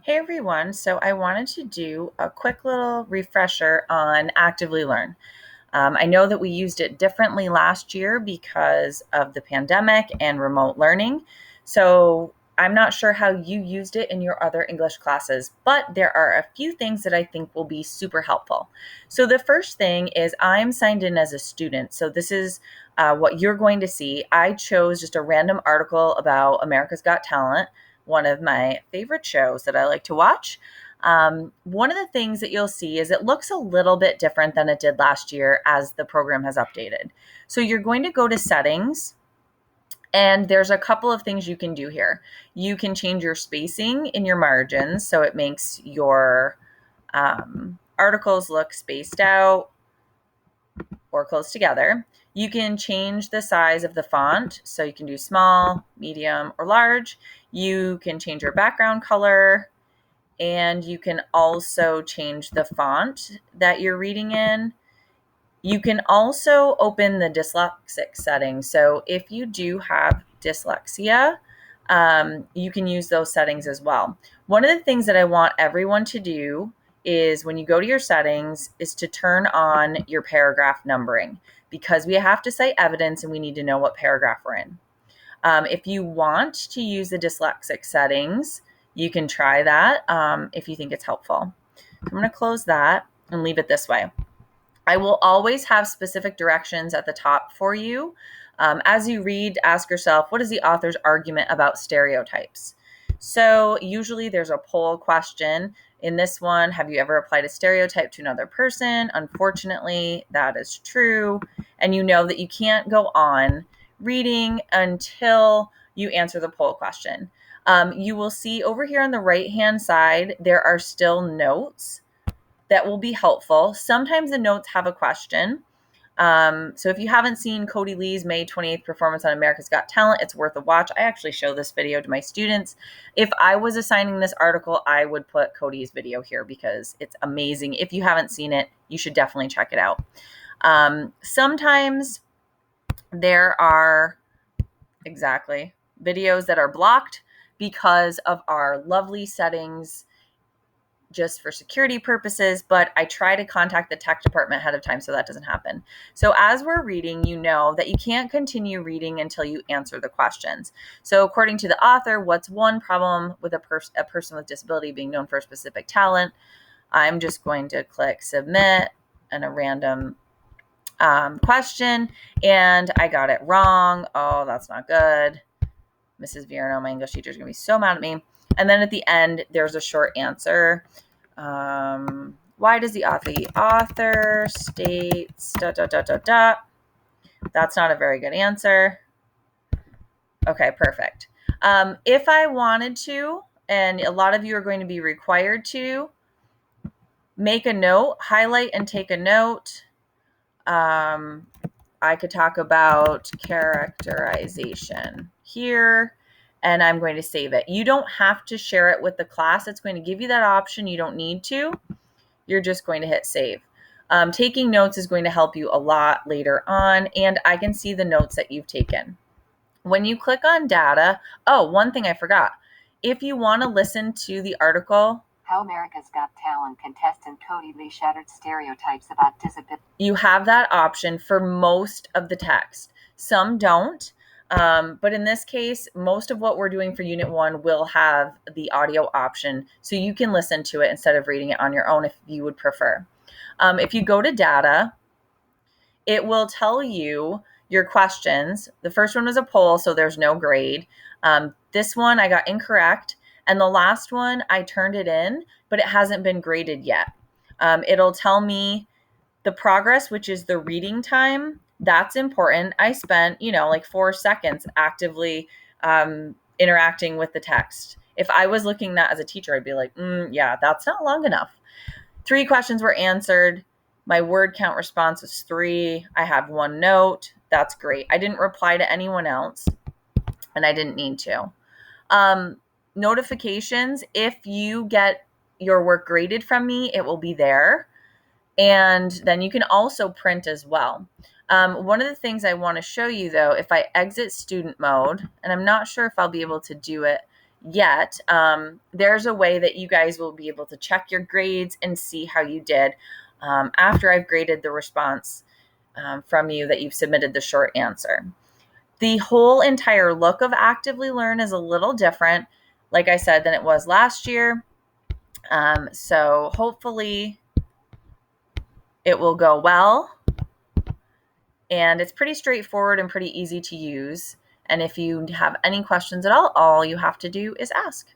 Hey everyone, so I wanted to do a quick little refresher on Actively Learn. I know that we used it differently last year because of the pandemic and remote learning. So I'm not sure how you used it in your other English classes, but there are a few things that I think will be super helpful. So the first thing is I'm signed in as a student. So this is what you're going to see. I chose just a random article about America's Got Talent, one of my favorite shows that I like to watch. One of the things that you'll see is it looks a little bit different than it did last year as the program has updated. So you're going to go to settings, and there's a couple of things you can do here. You can change your spacing in your margins so it makes your articles look spaced out or close together. You can change the size of the font, so you can do small, medium, or large. You can change your background color, and you can also change the font that you're reading in. You can also open the dyslexic settings. So if you do have dyslexia, you can use those settings as well. One of the things that I want everyone to do is when you go to your settings is to turn on your paragraph numbering, because we have to cite evidence and we need to know what paragraph we're in. If you want to use the dyslexic settings, you can try that if you think it's helpful. I'm going to close that and leave it this way. I will always have specific directions at the top for you. As you read, ask yourself, what is the author's argument about stereotypes? So usually there's a poll question. In this one, have you ever applied a stereotype to another person? Unfortunately, that is true. And you know that you can't go on reading until you answer the poll question. You will see over here on the right-hand side, there are still notes that will be helpful. Sometimes the notes have a question. So if you haven't seen Cody Lee's May 28th performance on America's Got Talent, it's worth a watch. I actually show this video to my students. If I was assigning this article, I would put Cody's video here because it's amazing. If you haven't seen it, you should definitely check it out. Sometimes there are videos that are blocked because of our lovely settings just for security purposes, but I try to contact the tech department ahead of time so that doesn't happen. So as we're reading, you know that you can't continue reading until you answer the questions. So according to the author, what's one problem with a person with disability being known for a specific talent? I'm just going to click submit and a random question, and I got it wrong. Oh, that's not good. Mrs. Vierno, my English teacher, is going to be so mad at me. And then at the end, there's a short answer. Why does the author states ... That's not a very good answer. Okay, perfect. If I wanted to, and a lot of you are going to be required to, make a note, highlight and take a note. I could talk about characterization here, and I'm going to save it. You don't have to share it with the class. It's going to give you that option. You don't need to. You're just going to hit save. Taking notes is going to help you a lot later on, and I can see the notes that you've taken. When you click on data, one thing I forgot. If you want to listen to the article, How America's Got Talent contestant Cody Lee shattered stereotypes about disability, you have that option for most of the text. Some don't, but in this case, most of what we're doing for Unit 1 will have the audio option, so you can listen to it instead of reading it on your own if you would prefer. If you go to data, it will tell you your questions. The first one was a poll, so there's no grade. This one I got incorrect, and the last one I turned it in, but it hasn't been graded yet. It'll tell me the progress, which is the reading time. That's important. I spent, like 4 seconds actively interacting with the text. If I was looking at that as a teacher, I'd be like, yeah, that's not long enough. 3 questions were answered. My word count response was 3. I have 1 note. That's great. I didn't reply to anyone else, and I didn't need to. Notifications, if you get your work graded from me, it will be there. And then you can also print as well. One of the things I want to show you, though, if I exit student mode, and I'm not sure if I'll be able to do it yet, there's a way that you guys will be able to check your grades and see how you did after I've graded the response from you that you've submitted the short answer. The whole entire look of Actively Learn is a little different, like I said, than it was last year. So hopefully it will go well. And it's pretty straightforward and pretty easy to use. And if you have any questions at all you have to do is ask.